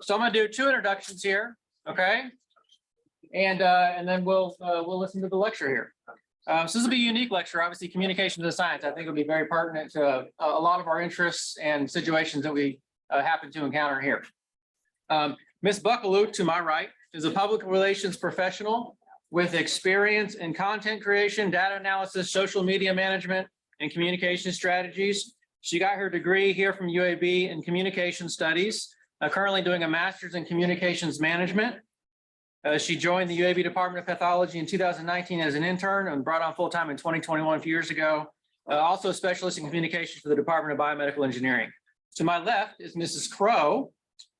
So I'm going to do 2 introductions here, okay? And then we'll listen to the lecture here. So this will be a unique lecture. Obviously, communication to science, I think, will be very pertinent to a lot of our interests and situations that we happen to encounter here. Ms. Buckelew, to my right, is a public relations professional with experience in content creation, data analysis, social media management, and communication strategies. She got her degree here from UAB in communication studies, currently doing a master's in communications management. She joined the UAB Department of Pathology in 2019 as an intern and brought on full-time in 2021, a few years ago. Also a specialist in communications for the Department of Biomedical Engineering. To my left is Mrs. Crowe.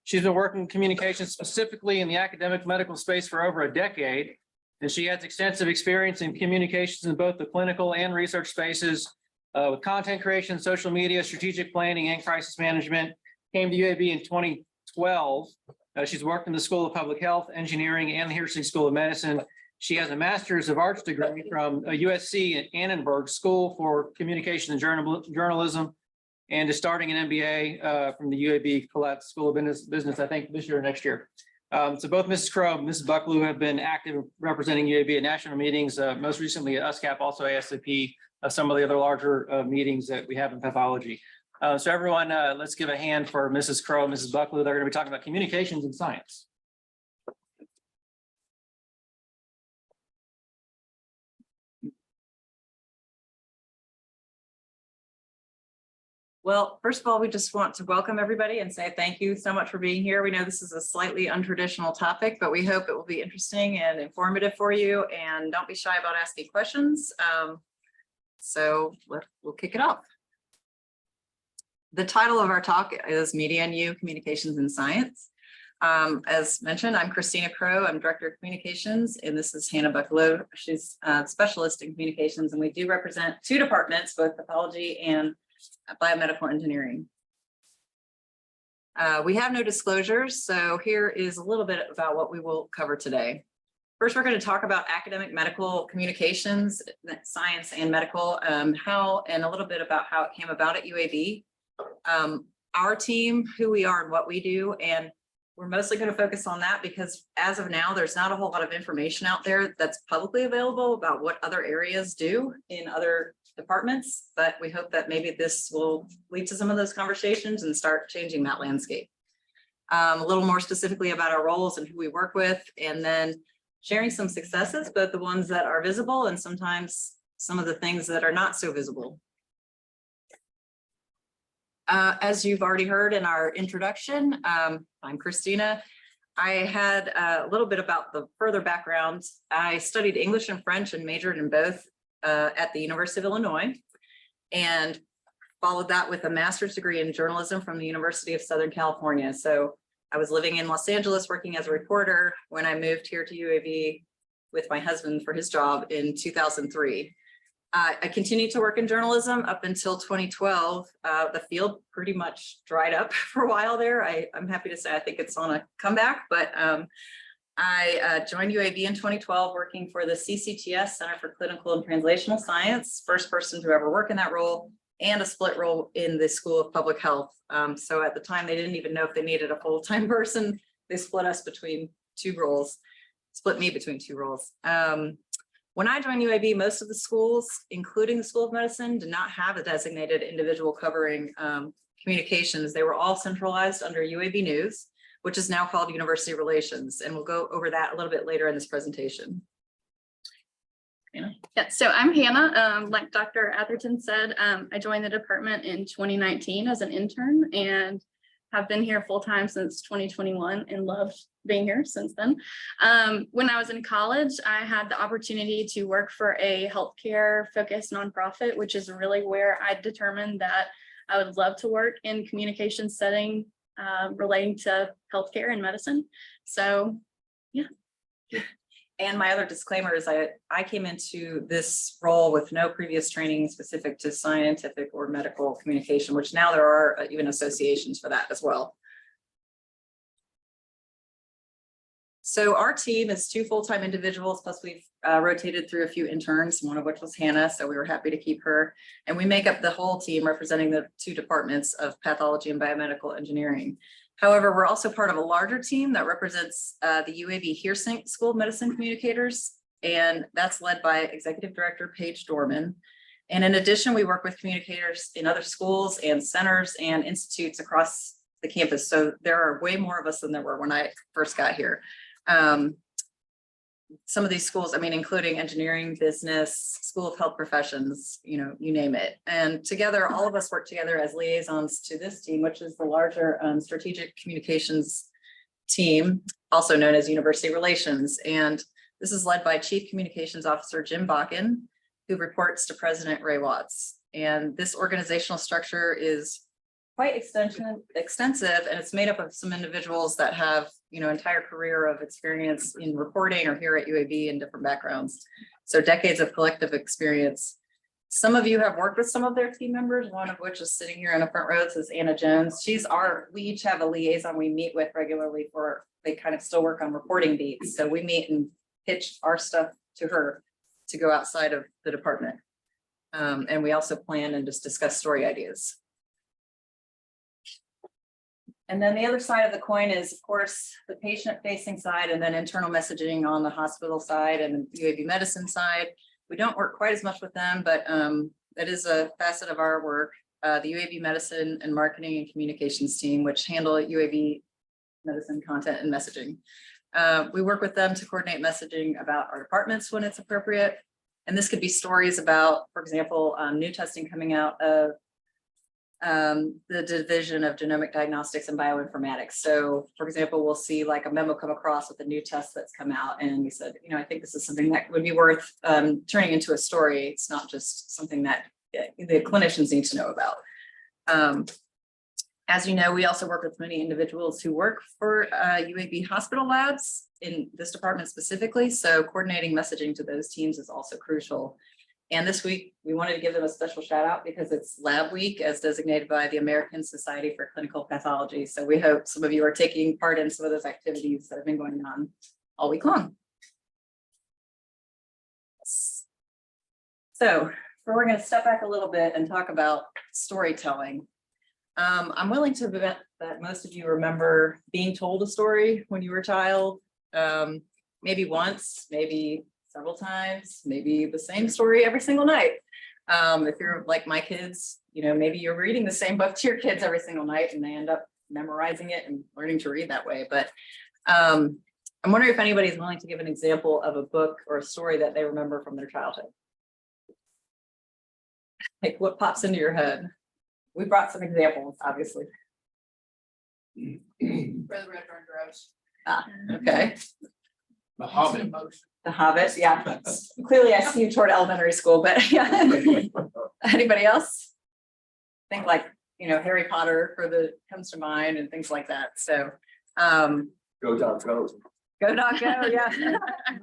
She's been working in communications specifically in the academic medical space for over a decade, and she has extensive experience in communications in both the clinical and research spaces with content creation, social media, strategic planning, and crisis management. Came to UAB in 2012. She's worked in the School of Public Health, Engineering, and the Hersey School of Medicine. She has a Master's of Arts degree from USC at Annenberg School for Communication and Journalism, and is starting an MBA from the UAB Collette School of Business, I think, this year or next year. So both Mrs. Crowe and Mrs. Buckelew have been active representing UAB at national meetings, most recently at USCAP, also ASCP, some of the other larger meetings that we have in pathology. So everyone, let's give a hand for Mrs. Crowe and Mrs. Buckelew. They're going to be talking about communications in science. Well, first of all, we just want to welcome everybody and say thank you so much for being here. We know this is a slightly untraditional topic, but we hope it will be interesting and informative for you. And don't be shy about asking questions. So we'll kick it off. The title of our talk is Media and You, Communications in Science. As mentioned, I'm Christina Crowe. I'm Director of Communications, and this is Hannah Buckelew. She's a specialist in communications, and we do represent 2 departments, both pathology and biomedical engineering. We have no disclosures, so here is a little bit about what we will cover today. First, we're going to talk about academic medical communications, science and medical, and a little bit about how it came about at UAB. Our team, who we are and what we do, and we're mostly going to focus on that because as of now, there's not a whole lot of information out there that's publicly available about what other areas do in other departments, but we hope that maybe this will lead to some of those conversations and start changing that landscape. A little more specifically about our roles and who we work with, and then sharing some successes, both the ones that are visible and sometimes some of the things that are not so visible. As you've already heard in our introduction, I'm Christina. I had a little bit about the further background. I studied English and French and majored in both at the University of Illinois, and followed that with a master's degree in journalism from the University of Southern California. So I was living in Los Angeles working as a reporter when I moved here to UAB with my husband for his job in 2003. I continued to work in journalism up until 2012. The field pretty much dried up for a while there. I'm happy to say I think it's on a comeback, but I joined UAB in 2012 working for the CCTS, Center for Clinical and Translational Science, first person to ever work in that role, and a split role in the School of Public Health. So at the time, they didn't even know if they needed a full-time person. They split us between 2 roles, split me between 2 roles. When I joined UAB, most of the schools, including the School of Medicine, did not have a designated individual covering communications. They were all centralized under UAB News, which is now called University Relations. And we'll go over that a little bit later in this presentation. Hannah? Yeah, so I'm Hannah. Like Dr. Atherton said, I joined the department in 2019 as an intern and have been here full time since 2021 and loved being here since then. When I was in college, I had the opportunity to work for a healthcare focused nonprofit, which is really where I determined that I would love to work in communication setting relating to healthcare and medicine. So, yeah. And my other disclaimer is I came into this role with no previous training specific to scientific or medical communication, which now there are even associations for that as well. So our team is 2 full-time individuals, plus we've rotated through a few interns, one of which was Hannah, so we were happy to keep her. And we make up the whole team representing the 2 departments of pathology and biomedical engineering. However, we're also part of a larger team that represents the UAB Hearsink School of Medicine Communicators, and that's led by Executive Director Paige Dorman. And in addition, we work with communicators in other schools and centers and institutes across the campus. So there are way more of us than there were when I first got here. Some of these schools, I mean, including engineering, business, School of Health Professions, you know, you name it. And together, all of us work together as liaisons to this team, which is the larger strategic communications team, also known as University Relations. And this is led by Chief Communications Officer Jim Bakken, who reports to President Ray Watts. And this organizational structure is quite extensive, and it's made up of some individuals that have, you know, entire career of experience in reporting or here at UAB in different backgrounds. So decades of collective experience. Some of you have worked with some of their team members, one of which is sitting here in the front row. This is Anna Jones. We each have a liaison we meet with regularly they kind of still work on reporting beats. So we meet and pitch our stuff to her to go outside of the department. And we also plan and just discuss story ideas. And then the other side of the coin is, of course, the patient-facing side, and then internal messaging on the hospital side and UAB medicine side. We don't work quite as much with them, but that is a facet of our work. The UAB medicine and marketing and communications team, which handle UAB medicine content and messaging. We work with them to coordinate messaging about our departments when it's appropriate. And this could be stories about, for example, new testing coming out of the division of genomic diagnostics and bioinformatics. So for example, we'll see like a memo come across with a new test that's come out, and we said, you know, I think this is something that would be worth turning into a story. It's not just something that the clinicians need to know about. As you know, we also work with many individuals who work for UAB hospital labs in this department specifically. So coordinating messaging to those teams is also crucial. And this week, we wanted to give them a special shout out because it's Lab Week as designated by the American Society for Clinical Pathology. So we hope some of you are taking part in some of those activities that have been going on all week long. So we're going to step back a little bit and talk about storytelling. I'm willing to bet that most of you remember being told a story when you were a child, maybe once, maybe several times, maybe the same story every single night. If you're like my kids, you know, maybe you're reading the same book to your kids every single night and they end up memorizing it and learning to read that way. But I'm wondering if anybody's willing to give an example of a book or a story that they remember from their childhood. Like what pops into your head? We brought some examples, obviously. Where the Red Barn grows. Ah, okay. The Hobbit. The Hobbit, yeah. Clearly I see you toward elementary school, but yeah. Anybody else? Think like, you know, Harry Potter comes to mind and things like that. So Go Dog Go. Go Dog Go, yeah.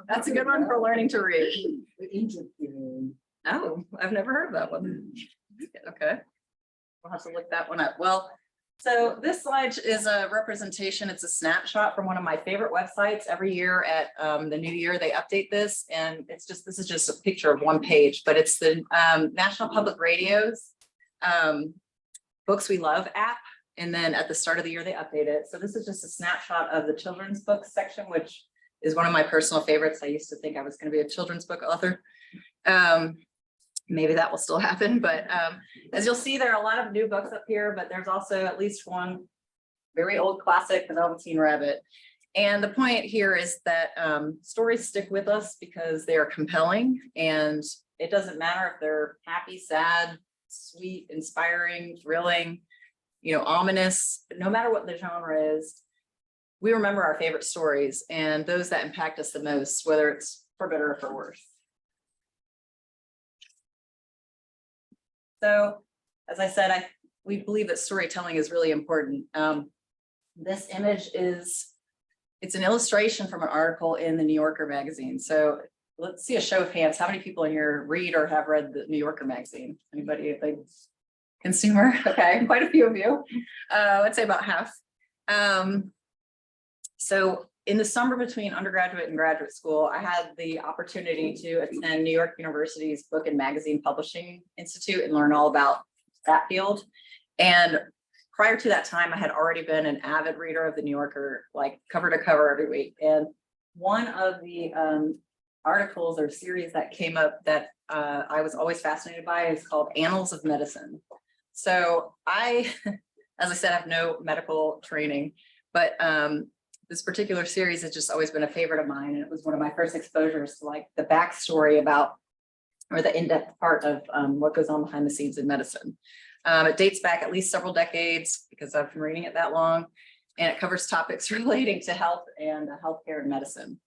That's a good one for learning to read. The Egypt game. Oh, I've never heard of that one. Okay. We'll have to look that one up. Well, so this slide is a representation. It's a snapshot from one of my favorite websites. Every year at the new year, they update this, and this is just a picture of one page, but it's the National Public Radio's Books We Love app. And then at the start of the year, they update it. So this is just a snapshot of the children's books section, which is one of my personal favorites. I used to think I was going to be a children's book author. Maybe that will still happen, but as you'll see, there are a lot of new books up here, but there's also at least one very old classic, The Velveteen Rabbit. And the point here is that stories stick with us because they are compelling, and it doesn't matter if they're happy, sad, sweet, inspiring, thrilling, you know, ominous, no matter what the genre is, we remember our favorite stories and those that impact us the most, whether it's for better or for worse. So, as I said, we believe that storytelling is really important. This image it's an illustration from an article in the New Yorker magazine. So let's see a show of hands. How many people in here read or have read the New Yorker magazine? Anybody, a big consumer? Okay, quite a few of you. I'd say about half. So in the summer between undergraduate and graduate school, I had the opportunity to attend New York University's Book and Magazine Publishing Institute and learn all about that field. And prior to that time, I had already been an avid reader of the New Yorker, like cover to cover every week. And one of the articles or series that came up that I was always fascinated by is called Annals of Medicine. So I, as I said, I have no medical training, but this particular series has just always been a favorite of mine. And it was one of my first exposures to like the backstory about, or the in-depth part of what goes on behind the scenes in medicine. It dates back at least several decades because I've been reading it that long, and it covers topics relating to health and healthcare and medicine.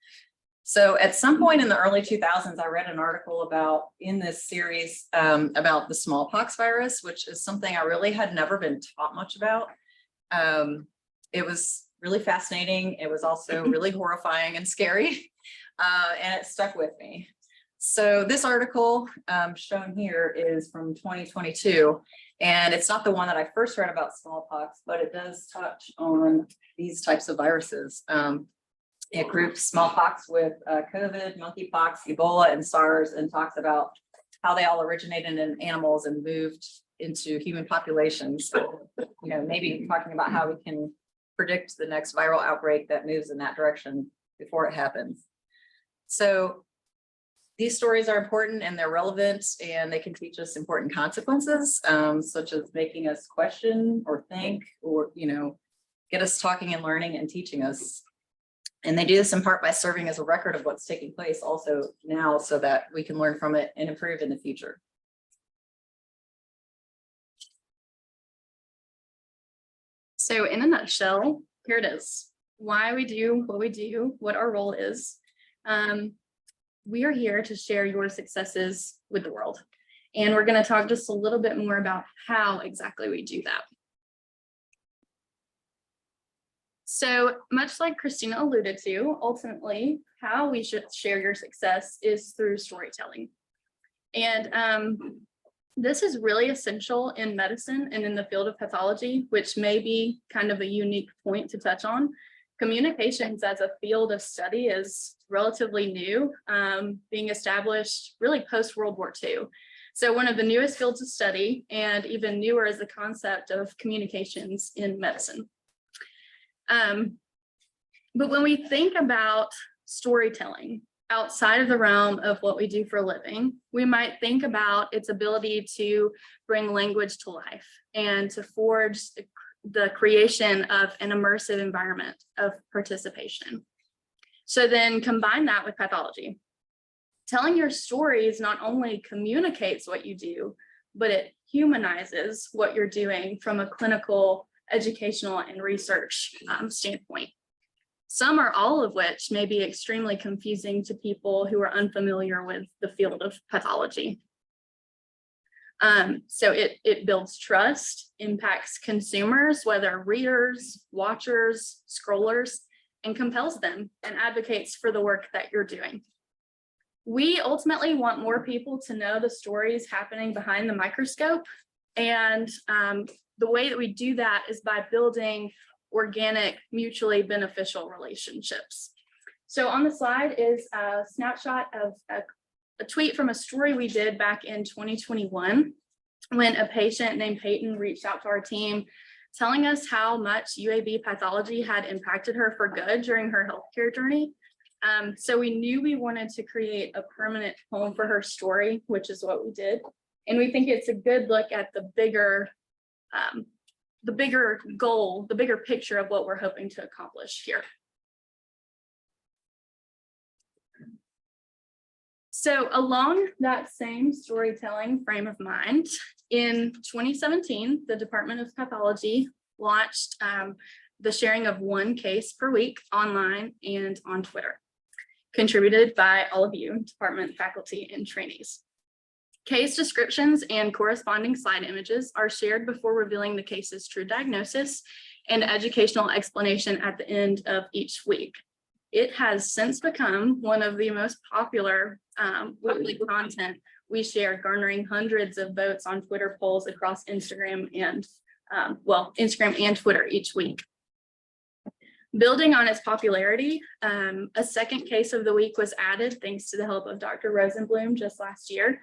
So at some point in the early 2000s, I read an article about in this series about the smallpox virus, which is something I really had never been taught much about. It was really fascinating. It was also really horrifying and scary, and it stuck with me. So this article shown here is from 2022, and it's not the one that I first read about smallpox, but it does touch on these types of viruses. It groups smallpox with COVID, monkeypox, Ebola, and SARS, and talks about how they all originated in animals and moved into human populations. You know, maybe talking about how we can predict the next viral outbreak that moves in that direction before it happens. So these stories are important and they're relevant, and they can teach us important consequences, such as making us question or think, or, you know, get us talking and learning and teaching us. And they do this in part by serving as a record of what's taking place also now, so that we can learn from it and improve in the future. So in a nutshell, here it is. Why we do what we do, what our role is. We are here to share your successes with the world. And we're going to talk just a little bit more about how exactly we do that. So much like Christina alluded to, ultimately, how we should share your success is through storytelling. And this is really essential in medicine and in the field of pathology, which may be kind of a unique point to touch on. Communications as a field of study is relatively new, being established really post-World War II. So one of the newest fields of study, and even newer, is the concept of communications in medicine. But when we think about storytelling outside of the realm of what we do for a living, we might think about its ability to bring language to life and to forge the creation of an immersive environment of participation. So then combine that with pathology. Telling your stories not only communicates what you do, but it humanizes what you're doing from a clinical, educational, and research standpoint. Some or all of which may be extremely confusing to people who are unfamiliar with the field of pathology. So it builds trust, impacts consumers, whether readers, watchers, scrollers, and compels them and advocates for the work that you're doing. We ultimately want more people to know the stories happening behind the microscope. And the way that we do that is by building organic, mutually beneficial relationships. So on the slide is a snapshot of a tweet from a story we did back in 2021, when a patient named Peyton reached out to our team telling us how much UAB Pathology had impacted her for good during her healthcare journey. So we knew we wanted to create a permanent home for her story, which is what we did. And we think it's a good look at the bigger goal, the bigger picture of what we're hoping to accomplish here. So along that same storytelling frame of mind, in 2017, the Department of Pathology launched the sharing of one case per week online and on Twitter, contributed by all of you, department faculty and trainees. Case descriptions and corresponding slide images are shared before revealing the case's true diagnosis and educational explanation at the end of each week. It has since become one of the most popular weekly content we share, garnering hundreds of votes on Twitter polls across Instagram and Instagram and Twitter each week. Building on its popularity, a second case of the week was added thanks to the help of Dr. Rosenblum just last year.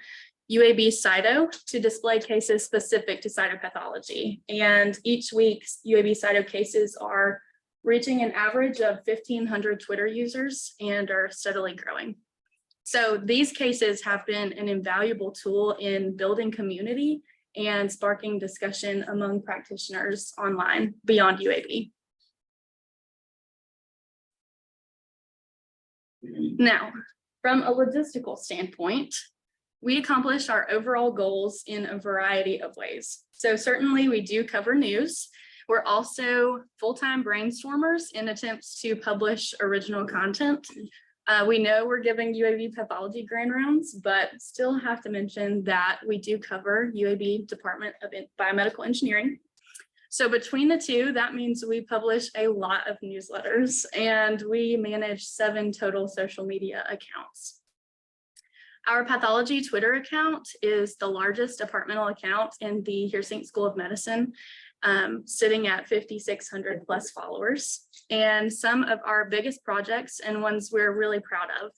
UAB Cyto to display cases specific to cytopathology. And each week, UAB Cyto cases are reaching an average of 1,500 Twitter users and are steadily growing. So these cases have been an invaluable tool in building community and sparking discussion among practitioners online beyond UAB. Now, from a logistical standpoint, we accomplish our overall goals in a variety of ways. So certainly we do cover news. We're also full-time brainstormers in attempts to publish original content. We know we're giving UAB Pathology grand rounds, but still have to mention that we do cover UAB Department of Biomedical Engineering. So between the two, that means we publish a lot of newsletters and we manage 7 total social media accounts. Our pathology Twitter account is the largest departmental account in the Heersink School of Medicine, sitting at 5,600 plus followers. And some of our biggest projects and ones we're really proud of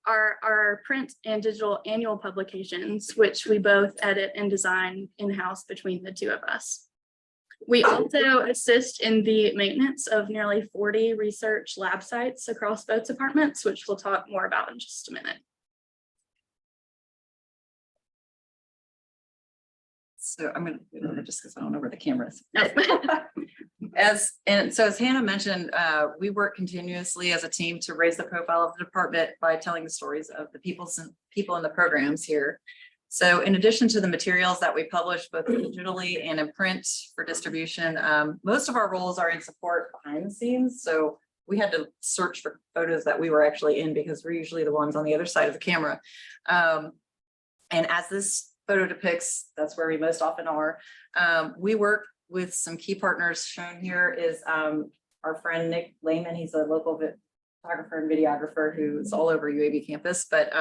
are our print and digital annual publications, which we both edit and design in-house between the two of us. We also assist in the maintenance of nearly 40 research lab sites across both departments, which we'll talk more about in just a minute. So I'm going to just because I don't know where the camera is. As Hannah mentioned, we work continuously as a team to raise the profile of the department by telling the stories of the people in the programs here. So in addition to the materials that we publish both digitally and in print for distribution, most of our roles are in support behind the scenes. So we had to search for photos that we were actually in because we're usually the ones on the other side of the camera. And as this photo depicts, that's where we most often are. We work with some key partners. Shown here is our friend Nick Lehman. He's a local photographer and videographer who's all over UAB campus, but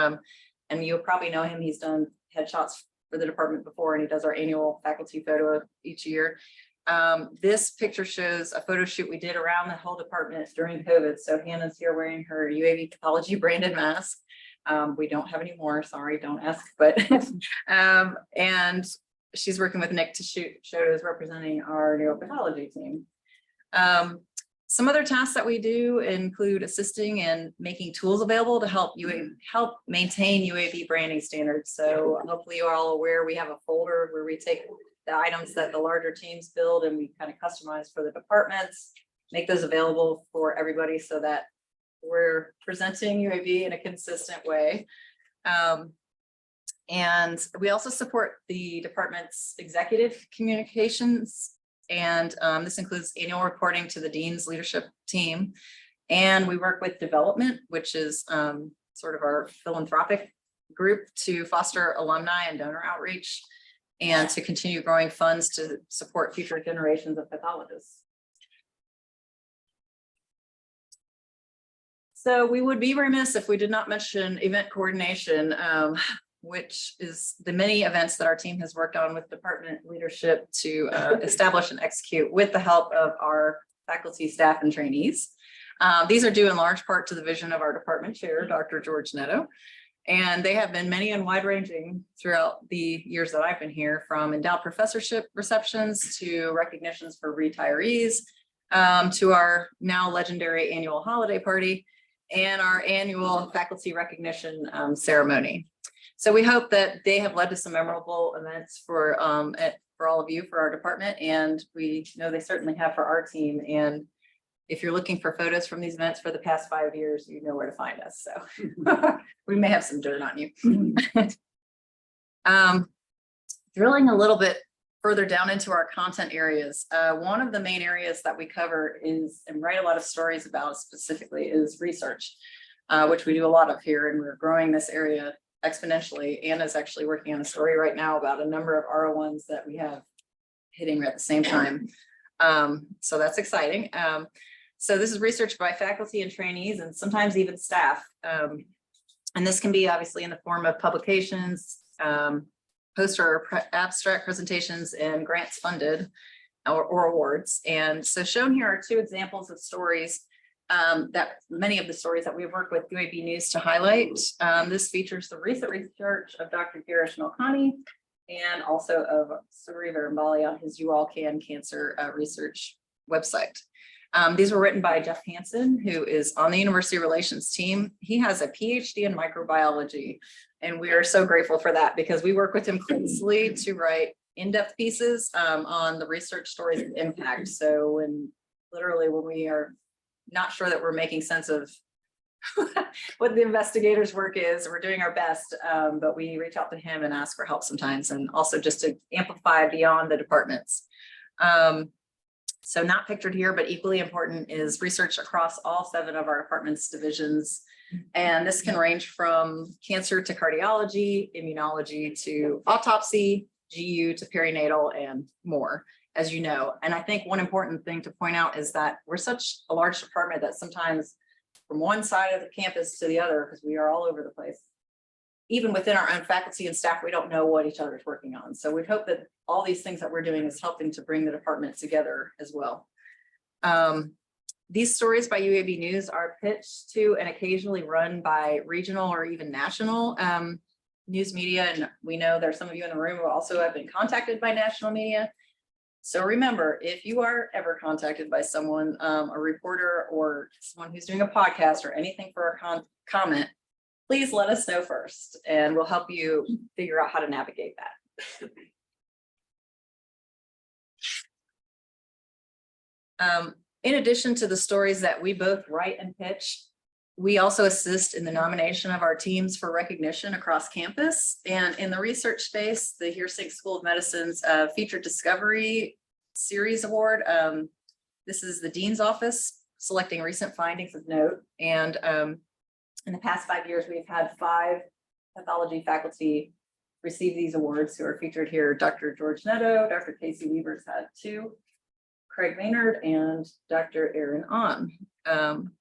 and you'll probably know him. He's done headshots for the department before, and he does our annual faculty photo each year. This picture shows a photo shoot we did around the whole department during COVID. So Hannah's here wearing her UAB Pathology branded mask. We don't have any more, sorry, don't ask, but and she's working with Nick to shoot photos representing our neuropathology team. Some other tasks that we do include assisting and making tools available to help maintain UAB branding standards. So hopefully you are all aware we have a folder where we take the items that the larger teams build and we kind of customize for the departments, make those available for everybody so that we're presenting UAB in a consistent way. And we also support the department's executive communications. And this includes annual reporting to the dean's leadership team. And we work with development, which is sort of our philanthropic group to foster alumni and donor outreach and to continue growing funds to support future generations of pathologists. So we would be remiss if we did not mention event coordination, which is the many events that our team has worked on with department leadership to establish and execute with the help of our faculty, staff, and trainees. These are due in large part to the vision of our department chair, Dr. George Netto, and they have been many and wide-ranging throughout the years that I've been here, from endowed professorship receptions to recognitions for retirees, to our now legendary annual holiday party and our annual faculty recognition ceremony. So we hope that they have led to some memorable events for all of you, for our department, and we know they certainly have for our team. And if you're looking for photos from these events for the past 5 years, you know where to find us. So we may have some dirt on you. Drilling a little bit further down into our content areas, one of the main areas that we cover is, and write a lot of stories about specifically, is research, which we do a lot of here, and we're growing this area exponentially. Anna's actually working on a story right now about a number of R01s that we have hitting at the same time. So that's exciting. So this is research by faculty and trainees and sometimes even staff. And this can be obviously in the form of publications, poster or abstract presentations, and grants funded or awards. And so shown here are 2 examples of stories that many of the stories that we work with UAB News to highlight. This features the recent research of Dr. Girish Nalkani and also of Suri Varimbali on his You All Can Cancer research website. These were written by Jeff Hansen, who is on the University Relations team. He has a PhD in microbiology, and we are so grateful for that because we work with him closely to write in-depth pieces on the research stories of impact. So when we are not sure that we're making sense of what the investigators' work is, we're doing our best, but we reach out to him and ask for help sometimes, and also just to amplify beyond the departments. So not pictured here, but equally important is research across all 7 of our department's divisions. And this can range from cancer to cardiology, immunology to autopsy, GU to perinatal, and more, as you know. And I think one important thing to point out is that we're such a large department that sometimes from one side of the campus to the other, because we are all over the place, even within our own faculty and staff, we don't know what each other is working on. So we hope that all these things that we're doing is helping to bring the department together as well. These stories by UAB News are pitched to and occasionally run by regional or even national news media. And we know there's some of you in the room who also have been contacted by national media. So remember, if you are ever contacted by someone, a reporter or someone who's doing a podcast or anything for a comment, please let us know first, and we'll help you figure out how to navigate that. In addition to the stories that we both write and pitch, we also assist in the nomination of our teams for recognition across campus. And in the research space, the Hearsink School of Medicine's Featured Discovery Series Award. This is the Dean's Office selecting recent findings of note. And in the past 5 years, we've had 5 pathology faculty receive these awards who are featured here. Dr. George Netto, Dr. Casey Weaver's had 2, Craig Maynard, and Dr. Aaron On.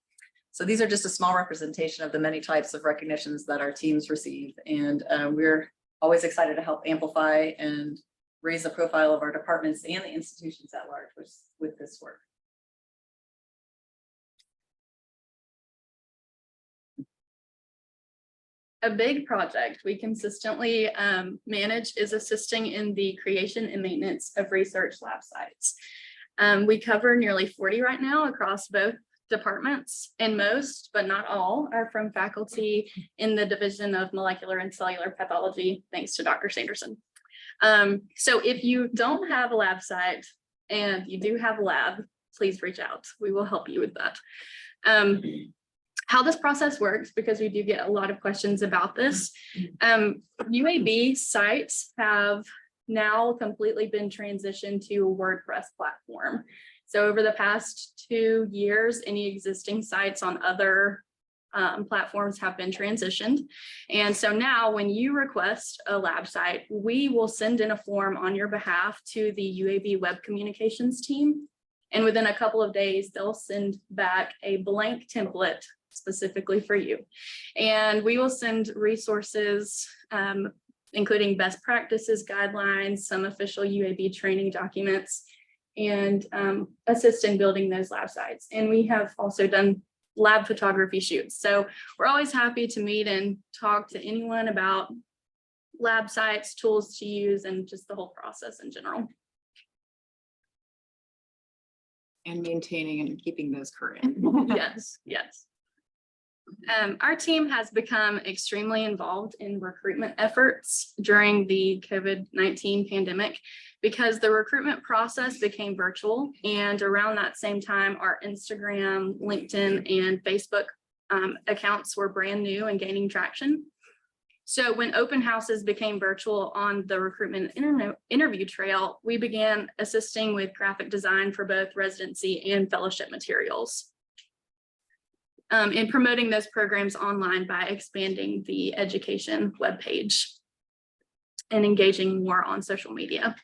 So these are just a small representation of the many types of recognitions that our teams receive. And we're always excited to help amplify and raise the profile of our departments and the institutions at large with this work. A big project we consistently manage is assisting in the creation and maintenance of research lab sites. We cover nearly 40 right now across both departments, and most, but not all, are from faculty in the Division of Molecular and Cellular Pathology, thanks to Dr. Sanderson. So if you don't have a lab site and you do have a lab, please reach out. We will help you with that. How this process works, because we do get a lot of questions about this. UAB sites have now completely been transitioned to a WordPress platform. So over the past 2 years, any existing sites on other platforms have been transitioned. And so now when you request a lab site, we will send in a form on your behalf to the UAB web communications team. And within a couple of days, they'll send back a blank template specifically for you. And we will send resources, including best practices, guidelines, some official UAB training documents, and assist in building those lab sites. And we have also done lab photography shoots. So we're always happy to meet and talk to anyone about lab sites, tools to use, and just the whole process in general. And maintaining and keeping those current. Yes, yes. Our team has become extremely involved in recruitment efforts during the COVID-19 pandemic because the recruitment process became virtual, and around that same time, our Instagram, LinkedIn, and Facebook accounts were brand new and gaining traction. So when open houses became virtual on the recruitment interview trail, we began assisting with graphic design for both residency and fellowship materials. And promoting those programs online by expanding the education webpage and engaging more on social media.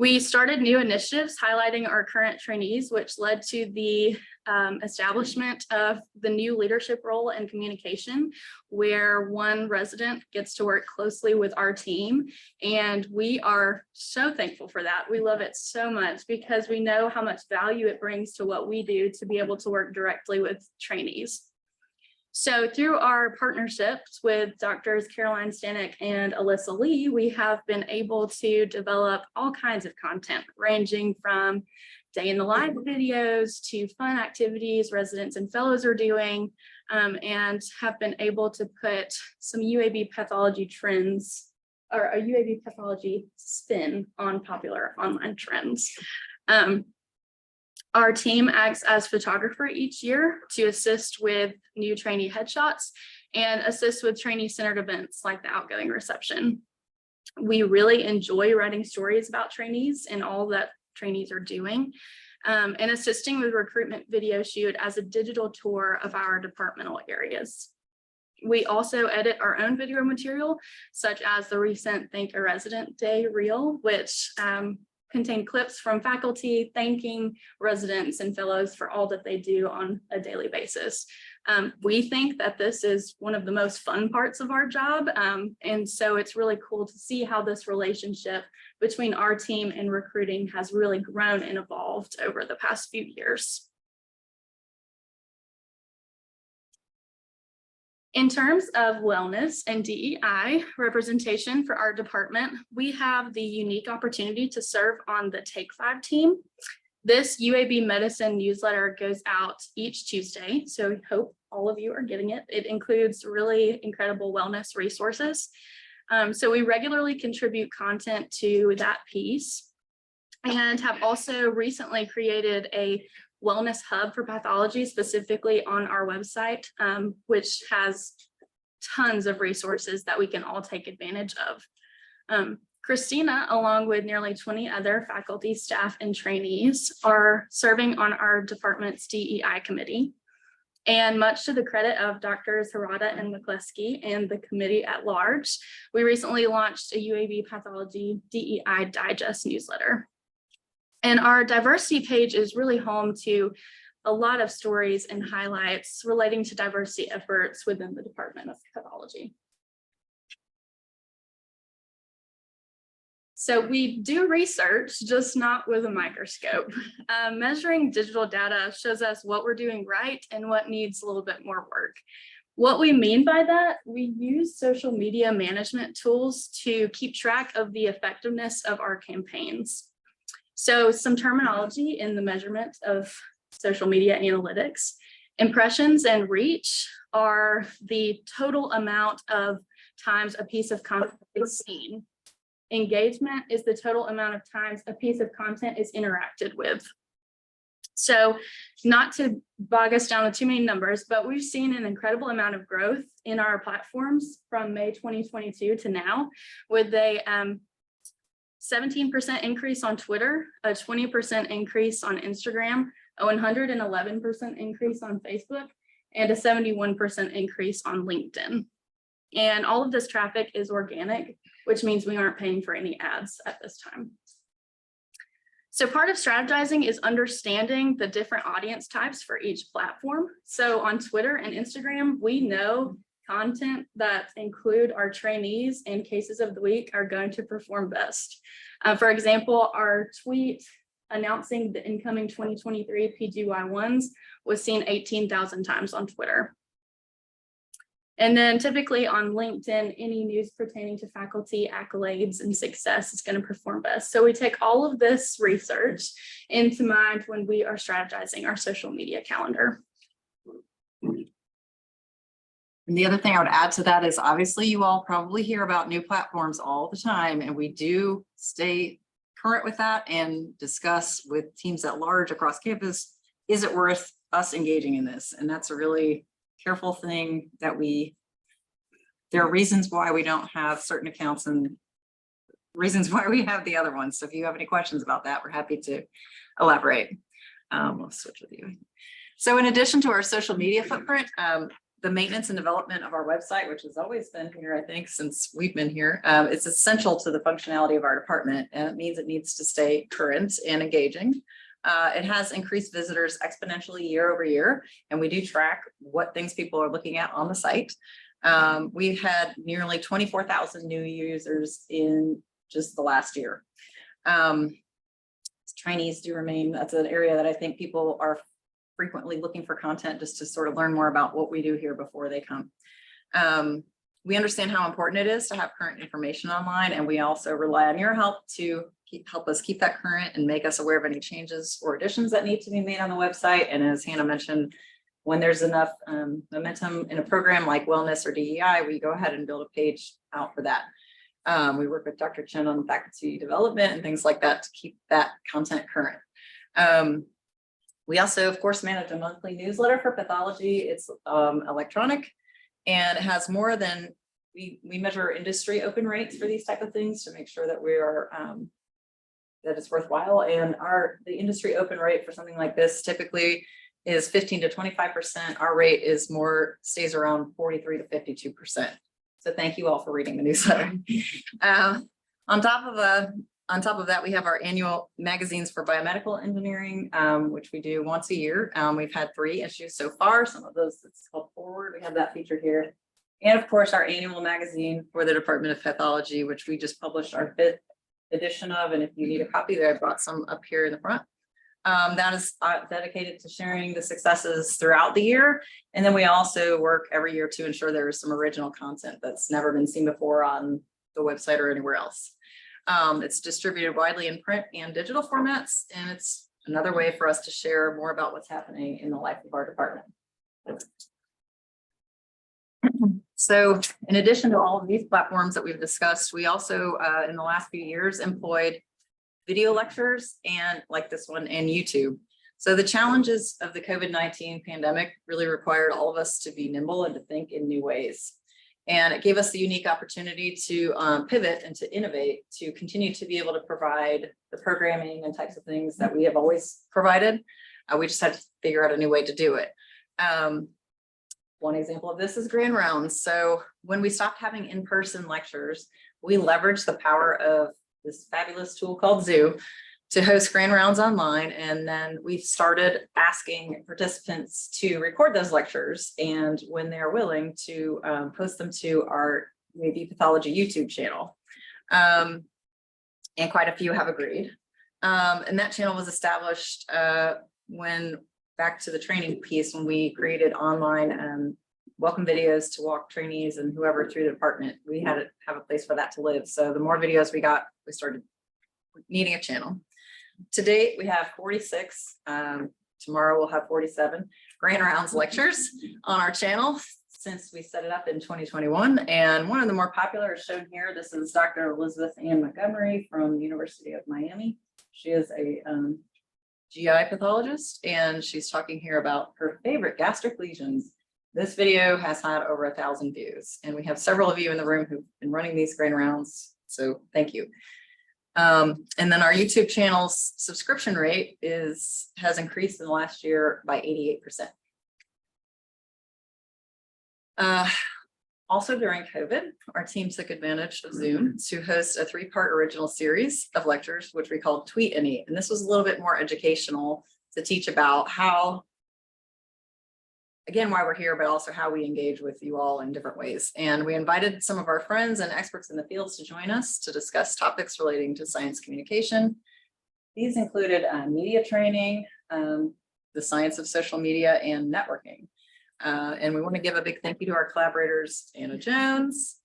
We started new initiatives highlighting our current trainees, which led to the establishment of the new leadership role in communication, where one resident gets to work closely with our team. And we are so thankful for that. We love it so much because we know how much value it brings to what we do to be able to work directly with trainees. So through our partnerships with Drs. Caroline Stanek and Alyssa Lee, we have been able to develop all kinds of content ranging from day in the life videos to fun activities residents and fellows are doing, and have been able to put some UAB pathology trends or a UAB pathology spin on popular online trends. Our team acts as photographer each year to assist with new trainee headshots and assist with trainee-centered events like the outgoing reception. We really enjoy writing stories about trainees and all that trainees are doing, and assisting with recruitment video shoot as a digital tour of our departmental areas. We also edit our own video material, such as the recent Thank a Resident Day reel, which contain clips from faculty thanking residents and fellows for all that they do on a daily basis. We think that this is one of the most fun parts of our job. And so it's really cool to see how this relationship between our team and recruiting has really grown and evolved over the past few years. In terms of wellness and DEI representation for our department, we have the unique opportunity to serve on the Take 5 team. This UAB Medicine newsletter goes out each Tuesday, so we hope all of you are getting it. It includes really incredible wellness resources. So we regularly contribute content to that piece and have also recently created a wellness hub for pathology specifically on our website, which has tons of resources that we can all take advantage of. Christina, along with nearly 20 other faculty, staff, and trainees, are serving on our department's DEI committee. And much to the credit of Drs. Harada and McCleskey and the committee at large, we recently launched a UAB Pathology DEI Digest newsletter. And our diversity page is really home to a lot of stories and highlights relating to diversity efforts within the Department of Pathology. So we do research, just not with a microscope. Measuring digital data shows us what we're doing right and what needs a little bit more work. What we mean by that, we use social media management tools to keep track of the effectiveness of our campaigns. So some terminology in the measurement of social media analytics. Impressions and reach are the total amount of times a piece of content is seen. Engagement is the total amount of times a piece of content is interacted with. So not to bog us down with too many numbers, but we've seen an incredible amount of growth in our platforms from May 2022 to now, with a 17% increase on Twitter, a 20% increase on Instagram, a 111% increase on Facebook, and a 71% increase on LinkedIn. And all of this traffic is organic, which means we aren't paying for any ads at this time. So part of strategizing is understanding the different audience types for each platform. So on Twitter and Instagram, we know content that include our trainees and cases of the week are going to perform best. For example, our tweet announcing the incoming 2023 PGY1s was seen 18,000 times on Twitter. And then typically on LinkedIn, any news pertaining to faculty accolades and success is going to perform best. So we take all of this research into mind when we are strategizing our social media calendar. And the other thing I would add to that is obviously you all probably hear about new platforms all the time, and we do stay current with that and discuss with teams at large across campus, is it worth us engaging in this? And that's a really careful thing that there are reasons why we don't have certain accounts and reasons why we have the other ones. So if you have any questions about that, we're happy to elaborate. We'll switch with you. So in addition to our social media footprint, the maintenance and development of our website, which has always been here, I think, since we've been here, it's essential to the functionality of our department, and it means it needs to stay current and engaging. It has increased visitors exponentially year over year, and we do track what things people are looking at on the site. We've had nearly 24,000 new users in just the last year. Trainees do remain, that's an area that I think people are frequently looking for content just to sort of learn more about what we do here before they come. We understand how important it is to have current information online, and we also rely on your help to help us keep that current and make us aware of any changes or additions that need to be made on the website. And as Hannah mentioned, when there's enough momentum in a program like wellness or DEI, we go ahead and build a page out for that. We work with Dr. Chen on faculty development and things like that to keep that content current. We also, of course, manage a monthly newsletter for pathology. It's electronic, and it has more than, we measure industry open rates for these type of things to make sure that we are, that it's worthwhile. And the industry open rate for something like this typically is 15 to 25%. Our rate is stays around 43 to 52%. So thank you all for reading the newsletter. On top of that, we have our annual magazines for biomedical engineering, which we do once a year. We've had 3 issues so far. Some of those, it's called Forward. We have that featured here. And of course, our annual magazine for the Department of Pathology, which we just published our 5th edition of. And if you need a copy there, I brought some up here in the front. That is dedicated to sharing the successes throughout the year. And then we also work every year to ensure there is some original content that's never been seen before on the website or anywhere else. It's distributed widely in print and digital formats, and it's another way for us to share more about what's happening in the life of our department. So in addition to all of these platforms that we've discussed, we also, in the last few years, employed video lectures and like this one and YouTube. So the challenges of the COVID-19 pandemic really required all of us to be nimble and to think in new ways. And it gave us the unique opportunity to pivot and to innovate, to continue to be able to provide the programming and types of things that we have always provided. We just had to figure out a new way to do it. One example of this is Grand Rounds. So when we stopped having in-person lectures, we leveraged the power of this fabulous tool called Zoom to host Grand Rounds online. And then we started asking participants to record those lectures, and when they're willing, to post them to our UAB Pathology YouTube channel. And quite a few have agreed. And that channel was established back to the training piece, when we created online welcome videos to walk trainees and whoever through the department. We had to have a place for that to live. So the more videos we got, we started needing a channel. To date, we have 46. Tomorrow we'll have 47 Grand Rounds lectures on our channel since we set it up in 2021. And one of the more popular is shown here. This is Dr. Elizabeth Ann Montgomery from the University of Miami. She is a GI pathologist, and she's talking here about her favorite gastric lesions. This video has had over 1,000 views, and we have several of you in the room who've been running these Grand Rounds, so thank you. And then our YouTube channel's subscription rate has increased in the last year by 88%. Also during COVID, our team took advantage of Zoom to host a 3-part original series of lectures, which we called Tweet and Eat. And this was a little bit more educational to teach about how, again, why we're here, but also how we engage with you all in different ways. And we invited some of our friends and experts in the fields to join us to discuss topics relating to science communication. These included media training, the science of social media, and networking. And we want to give a big thank you to our collaborators, Anna Jones,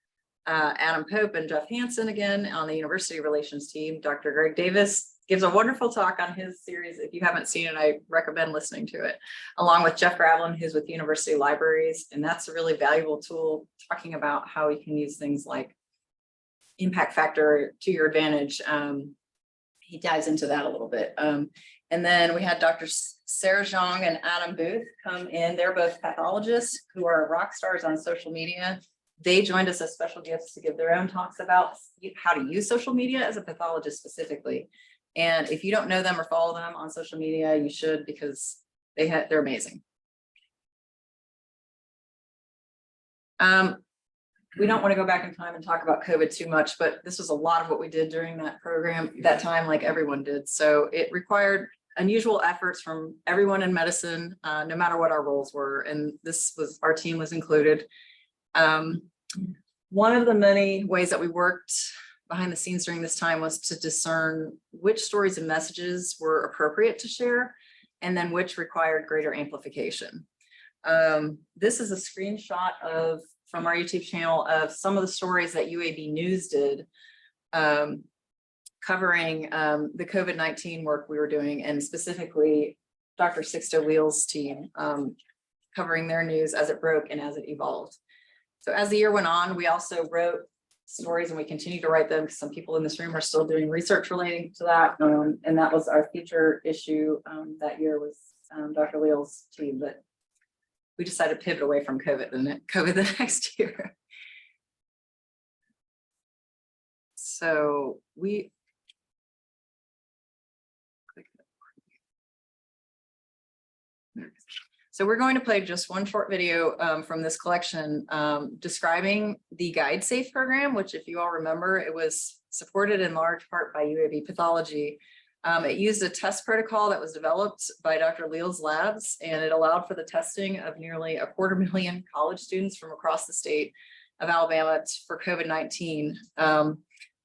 Adam Pope, and Jeff Hansen again on the University Relations team. Dr. Greg Davis gives a wonderful talk on his series. If you haven't seen it, I recommend listening to it, along with Jeff Gravlin, who's with University Libraries. And that's a really valuable tool, talking about how you can use things like impact factor to your advantage. He dives into that a little bit. And then we had Dr. Sarah Zhang and Adam Booth come in. They're both pathologists who are rock stars on social media. They joined us as special guests to give their own talks about how to use social media as a pathologist specifically. And if you don't know them or follow them on social media, you should, because they're amazing. We don't want to go back in time and talk about COVID too much, but this was a lot of what we did during that program, that time, like everyone did. So it required unusual efforts from everyone in medicine, no matter what our roles were. And our team was included. One of the many ways that we worked behind the scenes during this time was to discern which stories and messages were appropriate to share, and then which required greater amplification. This is a screenshot from our YouTube channel of some of the stories that UAB News did, covering the COVID-19 work we were doing, and specifically Dr. Sixto Leal's team, covering their news as it broke and as it evolved. So as the year went on, we also wrote stories, and we continue to write them because some people in this room are still doing research relating to that. And that was our feature issue that year was Dr. Leal's team, but we decided to pivot away from COVID the next year. So we're going to play just one short video from this collection describing the Guide Safe program, which, if you all remember, it was supported in large part by UAB Pathology. It used a test protocol that was developed by Dr. Leal's labs, and it allowed for the testing of nearly 250,000 college students from across the state of Alabama for COVID-19.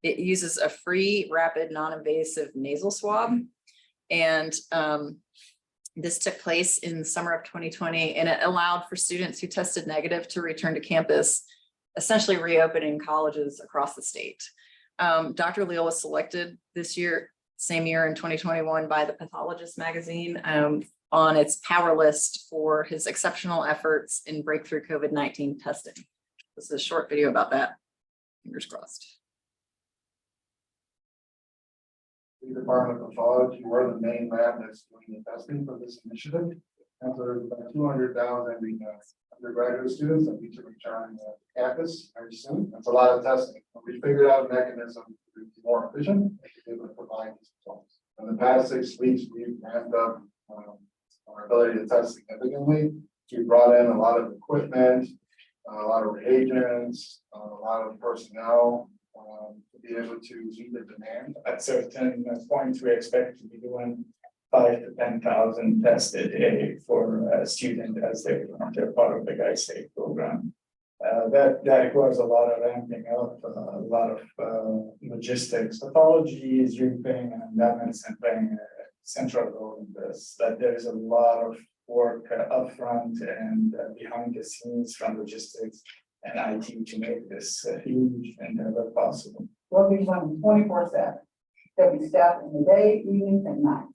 It uses a free, rapid, non-invasive nasal swab. And this took place in the summer of 2020, and it allowed for students who tested negative to return to campus, essentially reopening colleges across the state. Dr. Leal was selected same year in 2021 by the Pathologist magazine on its power list for his exceptional efforts in breakthrough COVID-19 testing. This is a short video about that. Fingers crossed. The Department of Pathology, we're the main lab that's doing the testing for this initiative. And so there's about 200,000 undergraduate students that need to return to campus very soon. That's a lot of testing. We figured out a mechanism to be more efficient and to be able to provide these results. In the past 6 weeks, we've ramped up our ability to test significantly. We brought in a lot of equipment, a lot of reagents, a lot of personnel to be able to meet the demand. At certain points, we expect to be doing 5,000 to 10,000 tests a day for a student as they're part of the Guide Safe program. That requires a lot of ramping up, a lot of logistics. Pathology is playing and lab medicine playing a central role in this. That there is a lot of work upfront and behind the scenes from logistics and IT to make this huge endeavor possible. We'll be running 24/7. There'll be staff in the day, evenings, and nights.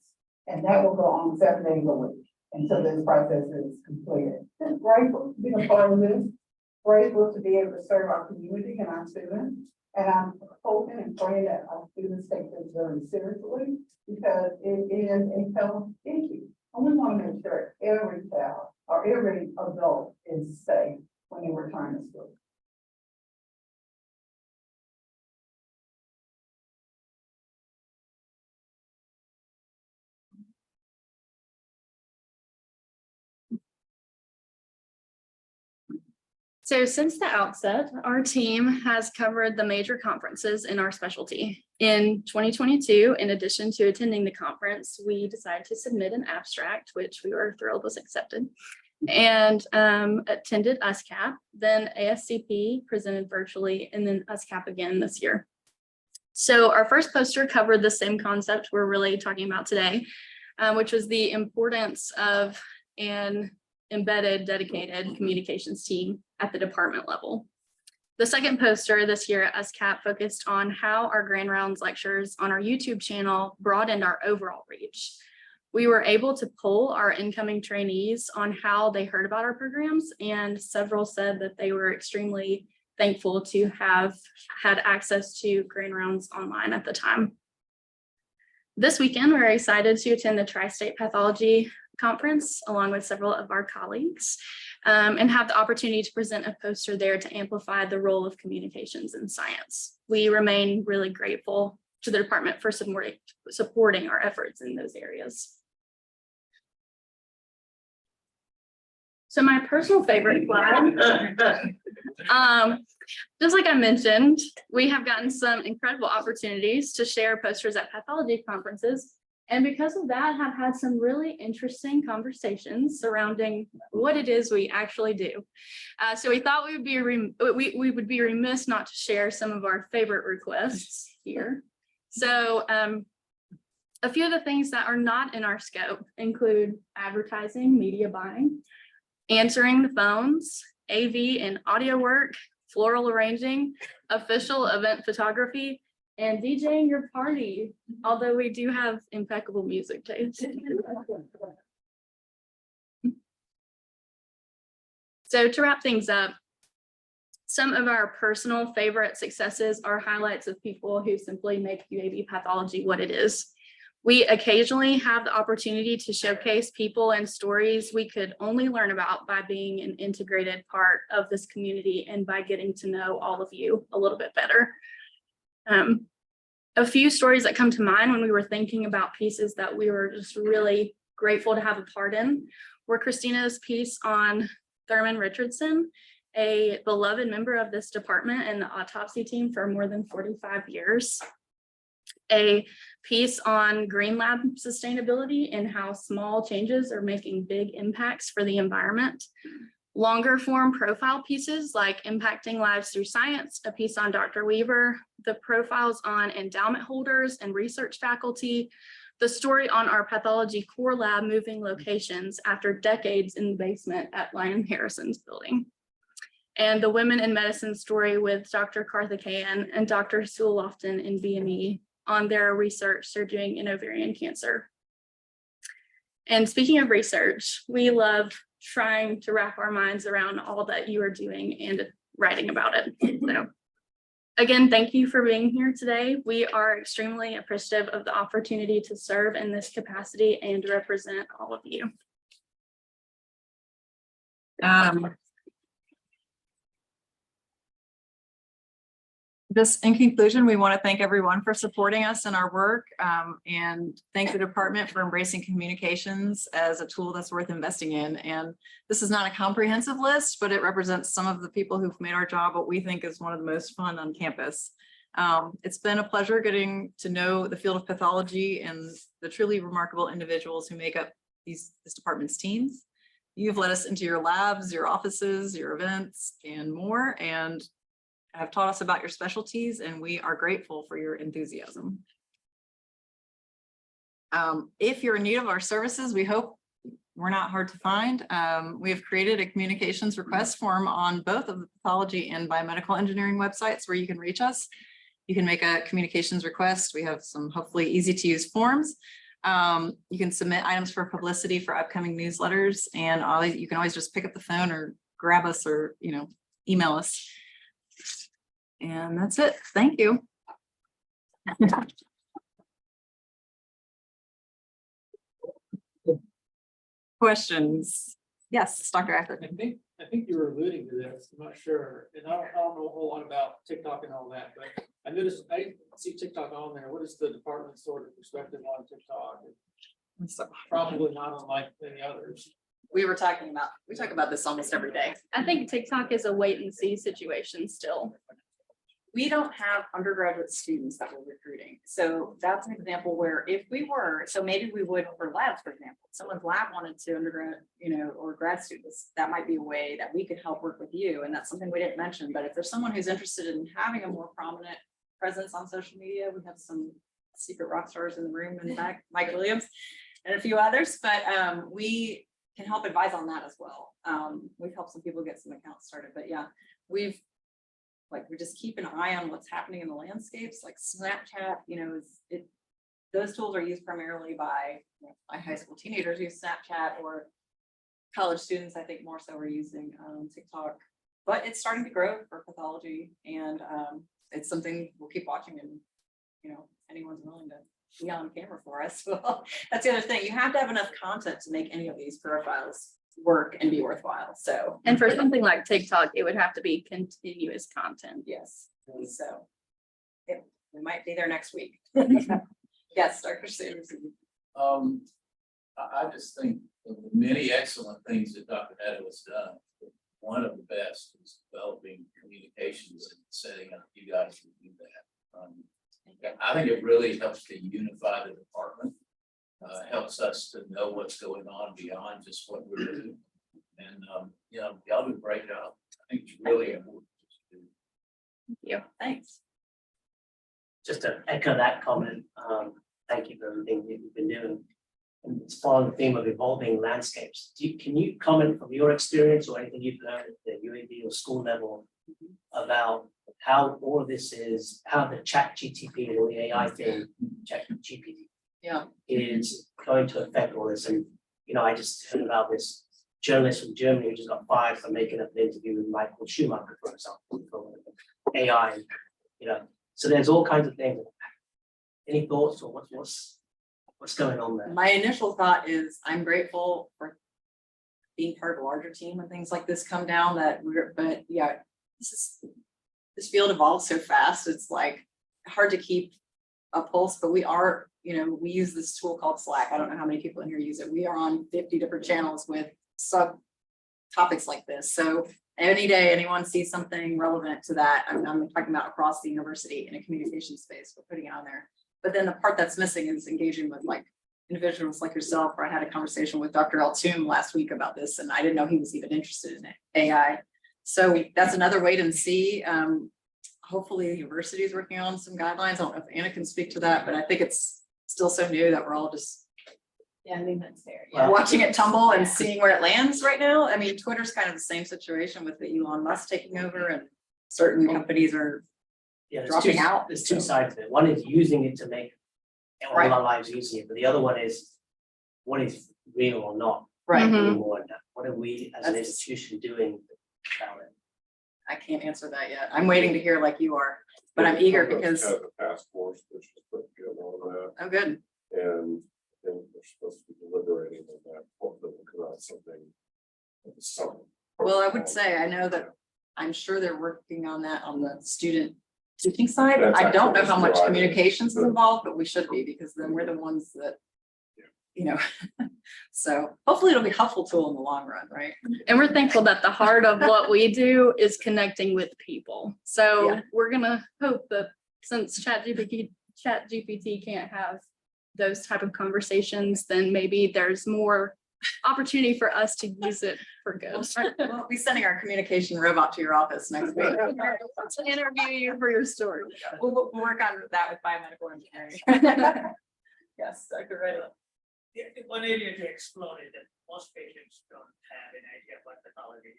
And that will go on 7 days a week until this process is completed. Just grateful to be a part of this, grateful to be able to serve our community and our students. And I'm hoping and praying that our students take this very seriously, because it is a health issue. And we want to make sure every child or every adult is safe when they return to school. So since the outset, our team has covered the major conferences in our specialty. In 2022, in addition to attending the conference, we decided to submit an abstract, which we were thrilled was accepted, and attended USCAP, then ASCP, presented virtually, and then USCAP again this year. So our first poster covered the same concept we're really talking about today, which was the importance of an embedded, dedicated communications team at the department level. The second poster this year at USCAP focused on how our Grand Rounds lectures on our YouTube channel broadened our overall reach. We were able to poll our incoming trainees on how they heard about our programs, and several said that they were extremely thankful to have had access to Grand Rounds online at the time. This weekend, we're excited to attend the Tri-State Pathology Conference along with several of our colleagues, and have the opportunity to present a poster there to amplify the role of communications in science. We remain really grateful to the department for supporting our efforts in those areas. So my personal favorite slide, just like I mentioned, we have gotten some incredible opportunities to share posters at pathology conferences. And because of that, have had some really interesting conversations surrounding what it is we actually do. So we thought we would be remiss not to share some of our favorite requests here. So a few of the things that are not in our scope include advertising, media buying, answering the phones, AV and audio work, floral arranging, official event photography, and DJing your party, although we do have impeccable music taste. So to wrap things up, some of our personal favorite successes are highlights of people who simply make UAB Pathology what it is. We occasionally have the opportunity to showcase people and stories we could only learn about by being an integrated part of this community and by getting to know all of you a little bit better. A few stories that come to mind when we were thinking about pieces that we were just really grateful to have a part in were Christina's piece on Thurman Richardson, a beloved member of this department and the autopsy team for more than 45 years. A piece on green lab sustainability and how small changes are making big impacts for the environment. Longer form profile pieces like Impacting Lives Through Science, a piece on Dr. Weaver, the profiles on endowment holders and research faculty, the story on our pathology core lab moving locations after decades in the basement at Lyon Harrison's building. And the Women in Medicine story with Dr. Karthikeyan and Dr. Sewell Lofton in BME on their research surging in ovarian cancer. And speaking of research, we love trying to wrap our minds around all that you are doing and writing about it. So again, thank you for being here today. We are extremely appreciative of the opportunity to serve in this capacity and to represent all of you. Just in conclusion, we want to thank everyone for supporting us in our work and thank the department for embracing communications as a tool that's worth investing in. And this is not a comprehensive list, but it represents some of the people who've made our job what we think is one of the most fun on campus. It's been a pleasure getting to know the field of pathology and the truly remarkable individuals who make up this department's teams. You've led us into your labs, your offices, your events, and more, and have taught us about your specialties, and we are grateful for your enthusiasm. If you're in need of our services, we hope we're not hard to find. We have created a communications request form on both of the pathology and biomedical engineering websites where you can reach us. You can make a communications request. We have some hopefully easy to use forms. You can submit items for publicity for upcoming newsletters, and you can always just pick up the phone or grab us or email us. And that's it. Thank you. Questions? Yes, Dr. Atherton. I think you were alluding to this. I'm not sure. And I don't know a whole lot about TikTok and all that, but I noticed I see TikTok on there. What is the department's sort of perspective on TikTok? Probably not unlike many others. We talk about this almost every day. I think TikTok is a wait and see situation still. We don't have undergraduate students that we're recruiting. So that's an example where if we were, so maybe we would for labs, for example, someone's lab wanted to undergrad, or grad students, that might be a way that we could help work with you. And that's something we didn't mention, but if there's someone who's interested in having a more prominent presence on social media, we have some secret rock stars in the room in the back, Mike Williams and a few others, but we can help advise on that as well. We've helped some people get some accounts started, but yeah, we just keep an eye on what's happening in the landscapes, like Snapchat, those tools are used primarily by high school teenagers use Snapchat, or college students, I think more so are using TikTok, but it's starting to grow for pathology, and it's something we'll keep watching, and anyone's willing to be on camera for us. Well, that's the other thing. You have to have enough content to make any of these profiles work and be worthwhile. So, and for something like TikTok, it would have to be continuous content. Yes. So we might be there next week. Yes, Dr. Sanders. I just think of the many excellent things that Dr. Netto has done, one of the best is developing communications and setting up you guys to do that. I think it really helps to unify the department, helps us to know what's going on beyond just what we're doing. And, you know, y'all do a great job. I think it's really important. Thank you. Thanks. Just to echo that comment, thank you for everything that you've been doing. And it's following the theme of evolving landscapes. Can you comment from your experience or anything you've learned at the UAB or school level about how all of this is, how the chat GTP or the AI thing, chat GPT Yeah. is going to affect all this? And, you know, I just heard about this journalist from Germany who just got fired for making up an interview with Michael Schumacher, for example, for AI, you know. So there's all kinds of things. Any thoughts or what's going on there? My initial thought is I'm grateful for being part of a larger team when things like this come down but yeah, this field evolves so fast. It's like hard to keep a pulse, but we are, you know, we use this tool called Slack. I don't know how many people in here use it. We are on 50 different channels with sub topics like this. So any day anyone sees something relevant to that, I'm talking about across the university in a communication space, we're putting it on there. But then the part that's missing is engaging with like individuals like yourself, where I had a conversation with Dr. Altoum last week about this, and I didn't know he was even interested in AI. So that's another wait and see. Hopefully the university is working on some guidelines. I don't know if Anna can speak to that, but I think it's still so new that we're all just Yeah, I think that's fair. Well, watching it tumble and seeing where it lands right now. I mean, Twitter's kind of the same situation with the Elon Musk taking over, and certain companies are Yeah, dropping out. There's two sides of it. One is using it to make all Right. our lives easier, but the other one is what is real or not right. Mhm. anymore. And what are we as an That's- institution doing about it? I can't answer that yet. I'm waiting to hear like you are, but I'm eager because, Has a task force that's just put together on oh, good. that, and they're supposed to be deliberating on that, hopefully we'll come out something. Something. Well, I would say, I know that I'm sure they're working on that on the student teaching side. That's I don't know actually how much driving communications is the- involved, but we should be, because then we're the ones that, you know, so hopefully it'll be a helpful tool in the long run, right? And we're thankful that the heart of what we do is connecting with people. So Yeah. we're gonna hope that since ChatGPT can't have those type of conversations, then maybe there's more opportunity for us to use it for good. We'll be sending our communication robot to your office next week. To interview you for your story. We'll work on that with biomedical engineering. Yes, Dr. Reddy. One area to explore is that most patients don't have an idea what pathology is.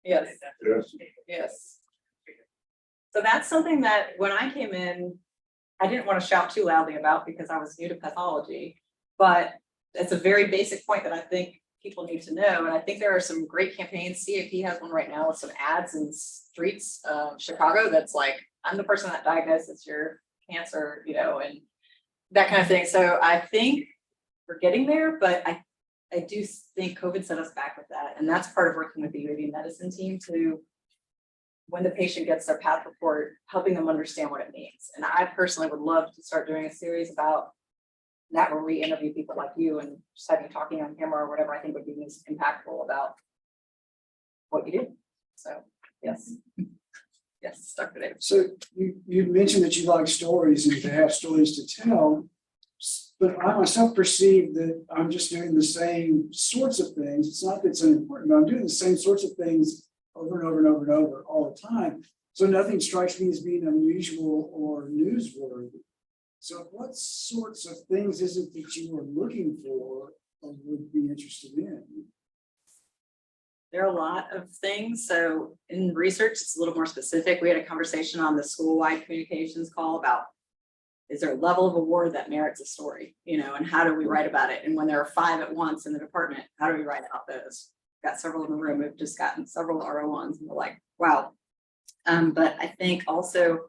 Yes. Yes. Yes. So that's something that when I came in, I didn't want to shout too loudly about because I was new to pathology, but it's a very basic point that I think people need to know. And I think there are some great campaigns. CAP has one right now with some ads in streets of Chicago that's like, I'm the person that diagnoses your cancer, you know, and that kind of thing. So I think we're getting there, but I do think COVID set us back with that. And that's part of working with the UAB medicine team to, when the patient gets their path report, helping them understand what it means. And I personally would love to start doing a series about that, where we interview people like you and just have you talking on camera or whatever I think would be most impactful about what you do. So, yes. Yes, Dr. Davis. So you mentioned that you like stories and to have stories to tell, but I myself perceive that I'm just doing the same sorts of things. It's not that it's unimportant, but I'm doing the same sorts of things over and over and over and over all the time. So nothing strikes me as being unusual or newsworthy. So what sorts of things is it that you are looking for or would be interested in? There are a lot of things. So in research, it's a little more specific. We had a conversation on the school-wide communications call about, is there a level of award that merits a story, you know, and how do we write about it? And when there are 5 at once in the department, how do we write about those? Got several in the room. We've just gotten several RO1s and we're like, wow. But I think also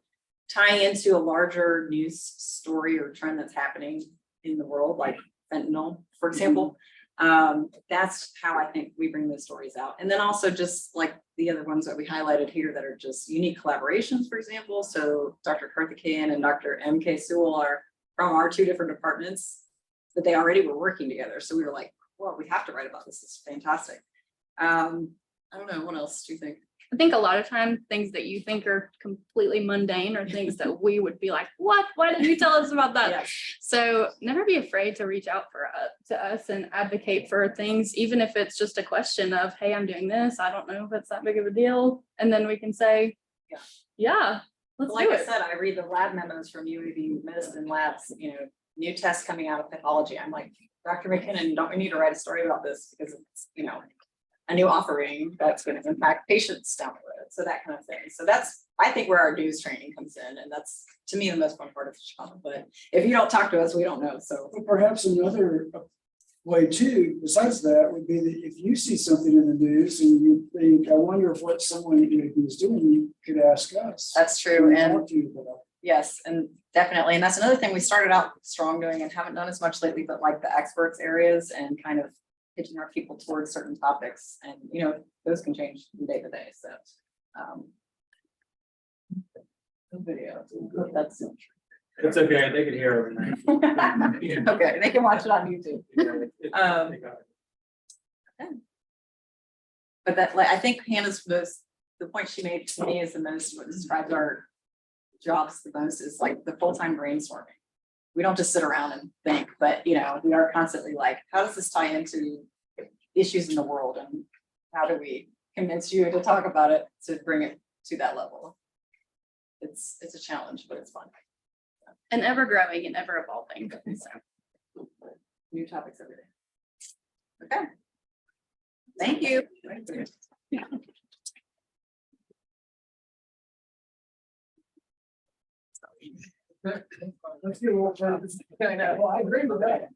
tying into a larger news story or trend that's happening in the world, like fentanyl, for example. That's how I think we bring those stories out. And then also just like the other ones that we highlighted here that are just unique collaborations, for example. So Dr. Karthikeyan and Dr. MK Sewell are from our 2 different departments, but they already were working together. So we were like, well, we have to write about this. This is fantastic. I don't know, what else do you think? I think a lot of times things that you think are completely mundane are things that we would be like, what? Why didn't you tell us about that? Yes. So never be afraid to reach out to us and advocate for things, even if it's just a question of, hey, I'm doing this. I don't know if it's that big of a deal. And then we can say, yeah, let's Like do I it. said, I read the lab memos from UAB medicine labs, new tests coming out of pathology. I'm like, Dr. McKinnon, don't we need to write a story about this? Because it's, a new offering that's going to impact patients down the road. So that kind of thing. So that's, I think, where our news training comes in. And that's, to me, the most fun part of the job. But if you don't talk to us, we don't know. So But perhaps another way too, besides that, would be that if you see something in the news and you think, I wonder if what someone is doing, you could ask us. that's true. And Talk to you about it. yes, and definitely. And that's another thing we started out strong doing and haven't done as much lately, but like the experts areas and kind of pitching our people towards certain topics. And, those can change from day to day. So, video, that's, It's okay, they can hear everything. okay, they can watch it on YouTube. But that, I think Hannah's the point she made to me is the most, what describes our jobs the most is like the full-time brainstorming. We don't just sit around and think, but we are constantly like, how does this tie into issues in the world, and how do we convince you to talk about it to bring it to that level? It's a challenge, but it's fun. And ever growing and ever evolving. So. New topics every day. Okay. Thank you. Let's see what. Well, I agree with that.